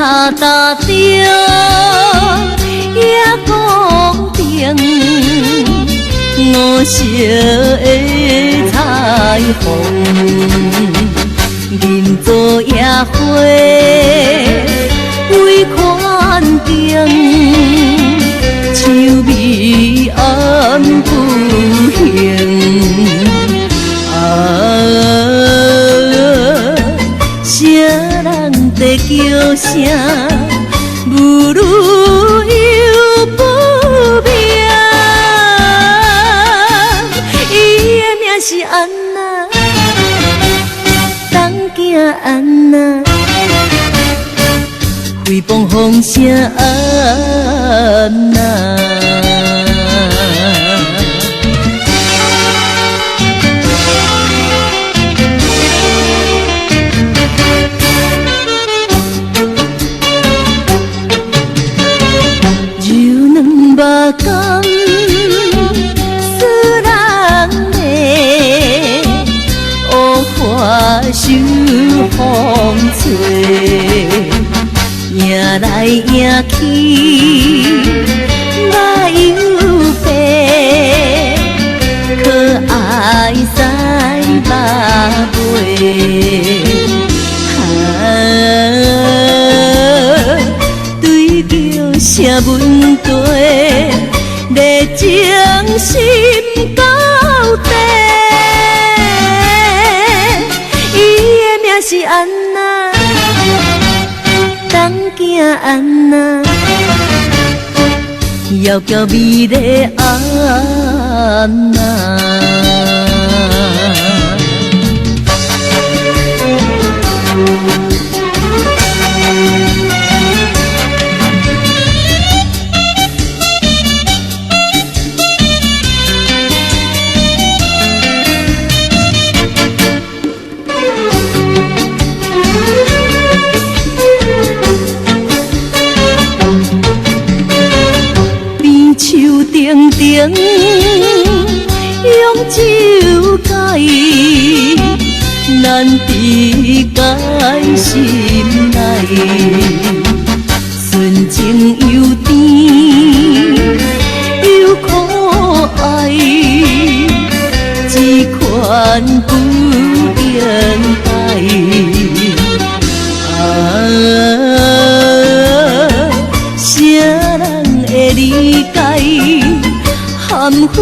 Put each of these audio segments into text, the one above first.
脚踏着夜光灯，五色的彩虹，银座夜花为款景，秋微暗不行。啥人在叫声，母女又不明。伊的名是安娜，东囝安娜，飞凤凰声安娜。目光使人迷，乌花手风吹，迎来迎去马又飞，可爱赛马背。对叫声问题，热情心到底。伊的名是安娜，东囝安娜，窈窕美丽安娜。定定用酒解，难知解心内，纯情又甜又可爱，这款不应该。啥人会理解？含昏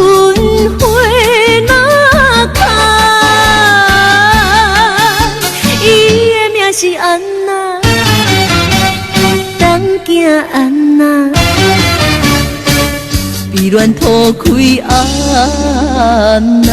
花若开，伊的名是安娜，东囝安娜，美恋土开安娜。